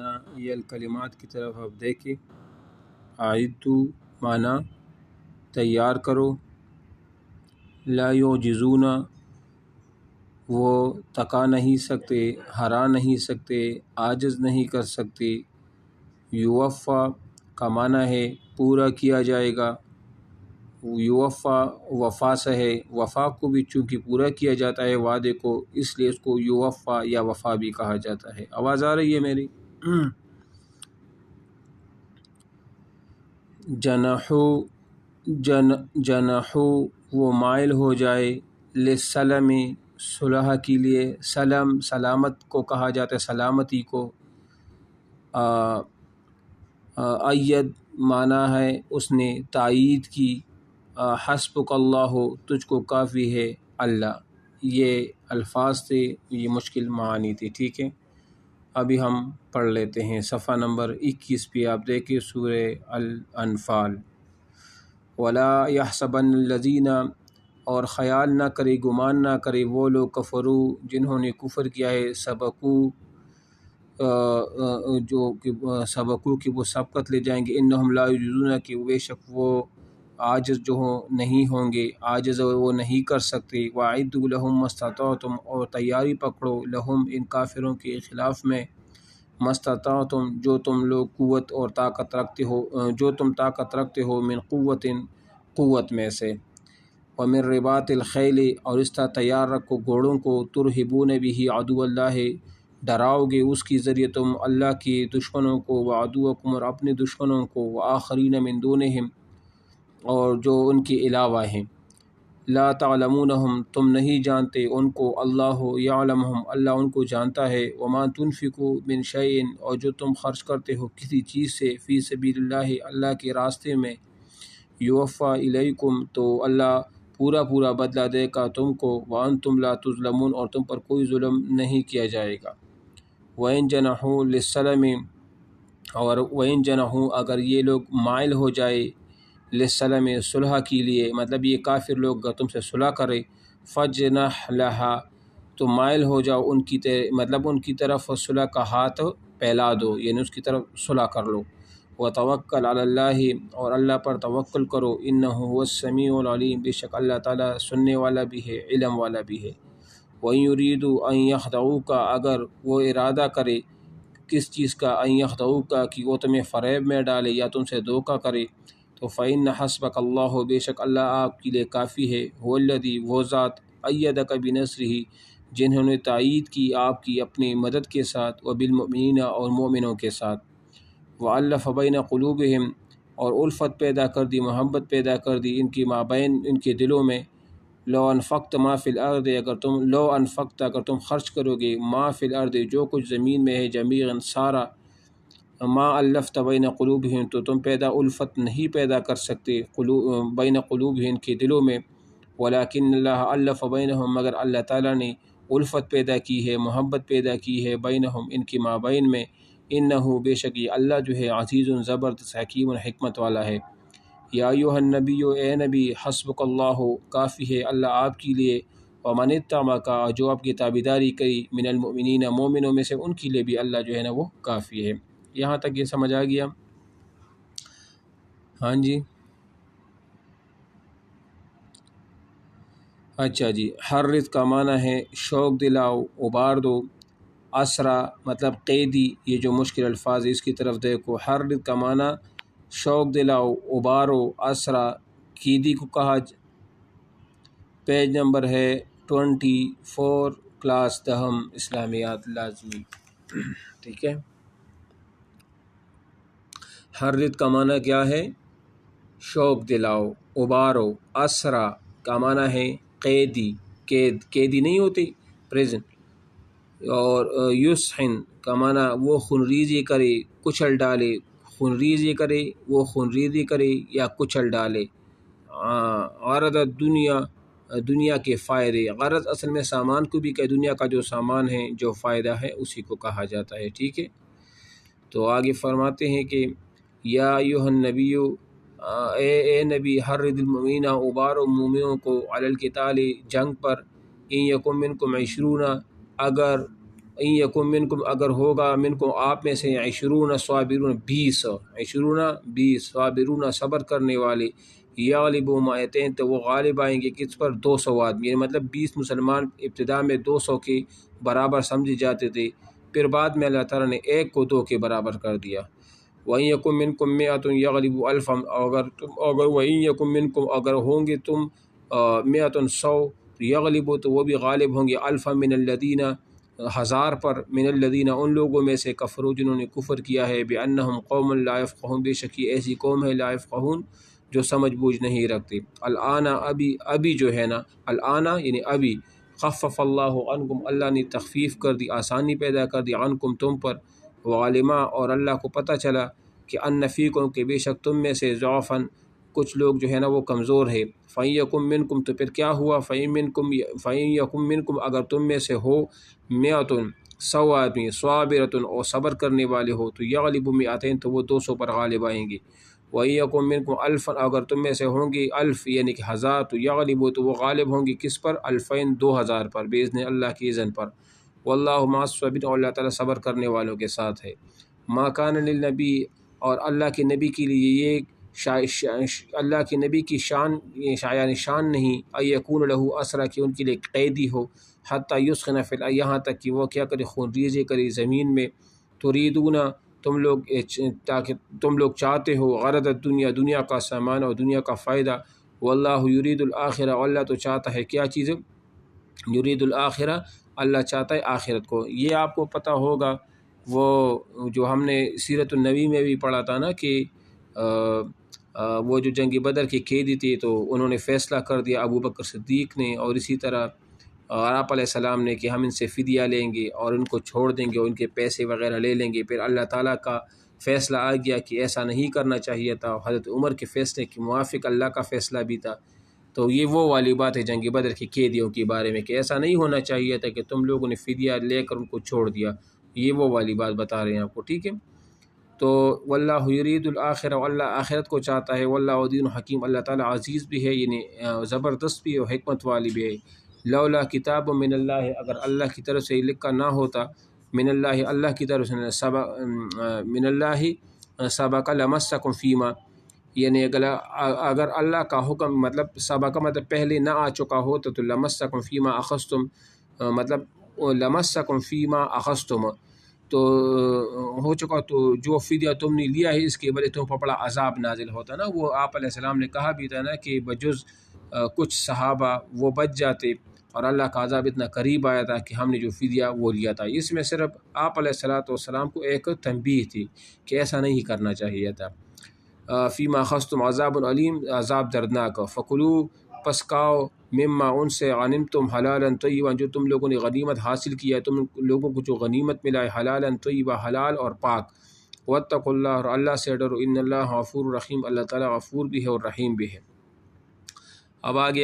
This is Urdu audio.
معنی یہ الکلمات کی طرف آپ دیکھیں۔ اعدوا معنی تیار کرو، لا یعجزون وہ تکا نہیں سکتے، ہرا نہیں سکتے، عاجز نہیں کر سکتے۔ یوفا کا معنی ہے پورا کیا جائے گا، یوفا وفا سے ہے، وفا کو بھی چونکہ پورا کیا جاتا ہے وعدے کو، اس لیے اس کو یوفا یا وفا بھی کہا جاتا ہے۔ آواز آ رہی ہے میری؟ جنحو وہ مائل ہو جائے، للسلم صلح کے لیے، سلم سلامت کو کہا جاتا ہے، سلامتی کو۔ اید معنی ہے اس نے تائید کی، حسبک اللہ تجھ کو کافی ہے اللہ۔ یہ الفاظ تھے، یہ مشکل معانی تھی، ٹھیک ہے۔ ابھی ہم پڑھ لیتے ہیں صفحہ نمبر 21 پہ آپ دیکھیں سورہ الانفال۔ وَلَا يَحْسَبَنَّ الَّذِينَ اور خیال نہ کرے، گمان نہ کرے وہ لوگ کفرو جنہوں نے کفر کیا ہے، سبقو جو کہ سبقو کی وہ سبقت لے جائیں گے، انہم لا یعجزون کہ بے شک وہ عاجز جو نہیں ہوں گے، عاجز وہ نہیں کر سکتے۔ وَأَعِدُّوا لَهُم مَّا اسْتَطَعْتُمْ اور تیاری پکڑو لہم ان کافروں کے خلاف میں، مَا اسْتَطَعْتُمْ جو تم لوگ قوت اور طاقت رکھتے ہو، جو تم طاقت رکھتے ہو، من قوت میں سے، وَمِن رِبَاطِ الْخَيْلِ اور اس طرح تیار رکھو گھوڑوں کو، ترہبون بہ عدو اللہ ڈراؤ گے اس کے ذریعے تم اللہ کے دشمنوں کو، وعدوکم اور اپنے دشمنوں کو، وآخرین من دونہم اور جو ان کے علاوہ ہیں، لا تعلمونہم تم نہیں جانتے ان کو، اللہ یعلمہم اللہ ان کو جانتا ہے، وما تنفقوا من شیء اور جو تم خرچ کرتے ہو کسی چیز سے، فی سبیل اللہ اللہ کے راستے میں، یوفا الیکم تو اللہ پورا بدلہ دے گا تم کو، وانتم لا تظلمون اور تم پر کوئی ظلم نہیں کیا جائے گا۔ وَإِن جَنَحُوا لِلسَّلَمِ اور وَإِن جَنَحُوا اگر یہ لوگ مائل ہو جائے، لِلسَّلَمِ صلح کے لیے، مطلب یہ کافر لوگ اگر تم سے صلح کرے، فَاجْنَحْ لَهَا تو مائل ہو جاؤ ان کی مطلب ان کی طرف صلح کا ہاتھ پھیلا دو، یعنی اس کی طرف صلح کر لو۔ وَتَوَكَّلْ عَلَى اللَّهِ اور اللہ پر توکل کرو، إِنَّهُ هُوَ السَّمِيعُ الْعَلِيمُ بے شک اللہ تعالیٰ سننے والا بھی ہے، علم والا بھی ہے۔ وَإِن يُرِيدُوا أَن يَخْدَعُوكَ اگر وہ ارادہ کرے کس چیز کا، أَن يَخْدَعُوكَ کہ وہ تمہیں فریب میں ڈالے یا تم سے دھوکہ کرے، تو فَإِنَّ حَسْبَكَ اللَّهُ بے شک اللہ آپ کے لیے کافی ہے، هُوَ الَّذِي وہ ذات أَيَّدَكَ بِنَصْرِهِ جنہوں نے تائید کی آپ کی اپنی مدد کے ساتھ، وَبِالْمُؤْمِنِينَ اور مومنوں کے ساتھ، وَأَلَّفَ بَيْنَ قُلُوبِهِمْ اور الفت پیدا کر دی، محبت پیدا کر دی ان کی مابین ان کے دلوں میں، لو انفقت ما فی الارض اگر تم خرچ کرو گے، ما فی الارض جو کچھ زمین میں ہے، جمیعاً سارا، ما الفت بین قلوبہم تو تم الفت نہیں پیدا کر سکتے بین قلوبہم کے دلوں میں، ولیکن اللہ الف بینہم مگر اللہ تعالیٰ نے الفت پیدا کی ہے، محبت پیدا کی ہے، بینہم ان کی مابین میں، انہو بے شک یہ اللہ جو ہے عزیز زبردست حکیم حکمت والا ہے۔ یا ایھا النبی اے نبی، حسبک اللہ کافی ہے اللہ آپ کے لیے، ومن اتبعک جو آپ کی تابعداری کری، من المؤمنین مومنوں میں سے ان کے لیے بھی اللہ جو ہے نا وہ کافی ہے۔ یہاں تک یہ سمجھ آ گیا؟ ہاں جی، اچھا جی۔ حرض کا معنی ہے شوق دلاؤ، ابار دو، اسرا مطلب قیدی، یہ جو مشکل الفاظ ہے اس کی طرف دیکھو۔ حرض کا معنی شوق دلاؤ، ابارو، اسرا قیدی کو کہا۔ پیج نمبر ہے 24، کلاس دہم اسلامیات لازمی، ٹھیک ہے۔ حرض کا معنی کیا ہے؟ شوق دلاؤ، ابارو، اسرا کا معنی ہے قیدی، قیدی نہیں ہوتی پریزن، اور یسحن کا معنی وہ خونریزی کرے، کچل ڈالے، خونریزی کرے، وہ خونریزی کرے یا کچل ڈالے۔ غرض دنیا کے فائدے، غرض اصل میں سامان کو بھی کہ دنیا کا جو سامان ہے، جو فائدہ ہے اسی کو کہا جاتا ہے، ٹھیک ہے۔ تو آگے فرماتے ہیں کہ یا ایھا النبی اے نبی، حرض المؤمنین ابارو مومنوں کو، علی القتال جنگ پر، ان یکن منکم 20 اگر ان یکم منکم اگر ہوگا منکم آپ میں سے 20 صابرون 20 صابرون صبر کرنے والے یغلبوا مئتین تو وہ غالب آئیں گے کس پر 200 آدمی، یعنی مطلب 20 مسلمان ابتدا میں 200 کے برابر سمجھے جاتے تھے، پھر بعد میں اللہ تعالیٰ نے ایک کو 2 کے برابر کر دیا۔ وَإِن يَكُن مِّنكُم مِّائَةٌ يَغْلِبُوا أَلْفًا وَإِن يَكُن مِّنكُم اگر ہوں گے تم 100 یغلبوا تو وہ بھی غالب ہوں گے الفا من الذین 1000 پر من الذین ان لوگوں میں سے کفروا جنہوں نے کفر کیا ہے بأنہم قوم لا یفقہون بے شک یہ ایسی قوم ہے لا یفقہون جو سمجھ بوجھ نہیں رکھتے۔ الآن ابھی جو ہے نا، الآن یعنی ابھی خفف اللہ عنکم اللہ نے تخفیف کر دی، آسانی پیدا کر دی عنکم تم پر، وعلما اور اللہ کو پتہ چلا کہ ان فیکم کہ بے شک تم میں سے ضعفاً کچھ لوگ جو ہے نا وہ کمزور ہے۔ فَإِن يَكُن مِّنكُم تو پھر کیا ہوا، فَإِن يَكُن مِّنكُم اگر تم میں سے ہو 100 آدمی صابرۃ اور صبر کرنے والے ہو تو یغلبوا 200 تو وہ 200 پر غالب آئیں گے۔ وَإِن يَكُن مِّنكُم أَلْفٌ اگر تم میں سے ہوں گے 1000 یعنی کہ 1000 تو یغلبوا تو وہ غالب ہوں گے کس پر 2000 پر بإذن اللہ کی اذن پر۔ واللہ مع الصابرین اور اللہ تعالیٰ صبر کرنے والوں کے ساتھ ہے۔ ما کان للنبی اور اللہ کے نبی کے لیے یہ اللہ کے نبی کی شان یعنی شان نہیں ان یکون لہ اسرا کہ ان کے لیے قیدی ہو حتی یثخن فی الارض یہاں تک کہ وہ کیا کرے خون ریزی کرے زمین میں، تریدون تاکہ تم لوگ چاہتے ہو غرض الدنیا دنیا کا سامان اور دنیا کا فائدہ، واللہ یرید الآخرہ اور اللہ تو چاہتا ہے کیا چیز، یرید الآخرہ اللہ چاہتا ہے آخرت کو۔ یہ آپ کو پتہ ہوگا وہ جو ہم نے سیرت النبی میں بھی پڑھا تھا نا کہ وہ جو جنگ بدر کے قیدی تھے تو انہوں نے فیصلہ کر دیا ابو بکر صدیق نے اور اسی طرح آپ علیہ السلام نے کہ ہم ان سے فدیہ لیں گے اور ان کو چھوڑ دیں گے اور ان کے پیسے وغیرہ لے لیں گے۔ پھر اللہ تعالیٰ کا فیصلہ آ گیا کہ ایسا نہیں کرنا چاہیے تھا، حضرت عمر کے فیصلے کے موافق اللہ کا فیصلہ بھی تھا۔ تو یہ وہ والی بات ہے جنگ بدر کے قیدیوں کے بارے میں کہ ایسا نہیں ہونا چاہیے تھا کہ تم لوگوں نے فدیہ لے کر ان کو چھوڑ دیا، یہ وہ والی بات بتا رہے ہیں آپ کو، ٹھیک ہے۔ تو واللہ یرید الآخرہ اللہ آخرت کو چاہتا ہے، واللہ دین حکیم اللہ تعالیٰ عزیز بھی ہے یعنی زبردست بھی ہے اور حکمت والی بھی ہے۔ لولا کتاب من اللہ اگر اللہ کی طرف سے لکھا نہ ہوتا، من اللہ اللہ کی طرف سے من اللہ سبق لمسکم فیما یعنی اگر اللہ کا حکم مطلب سبق مطلب پہلے نہ آ چکا ہوتا تو لمسکم فیما اخذتم مطلب لمسکم فیما اخذتم تو ہو چکا تو جو فدیہ تم نے لیا ہے اس کے بدلے تم پر بڑا عذاب نازل ہوتا نا۔ وہ آپ علیہ السلام نے کہا بھی تھا نا کہ بجز کچھ صحابہ وہ بچ جاتے اور اللہ کا عذاب اتنا قریب آیا تھا کہ ہم نے جو فدیہ وہ لیا تھا۔ اس میں صرف آپ علیہ السلام کو ایک تنبیہ تھی کہ ایسا نہیں کرنا چاہیے تھا۔ فیما اخذتم عذاب علیم عذاب دردناک، فکلوا پس کھاؤ مما ان سے غنمتم حلالا طیبا جو تم لوگوں نے غنیمت حاصل کیا ہے، تم لوگوں کو جو غنیمت ملا ہے حلالا طیبا حلال اور پاک، واتقوا اللہ اور اللہ سے ڈرو ان اللہ غفور رحیم اللہ تعالیٰ غفور بھی ہے اور رحیم بھی ہے۔ اب آگے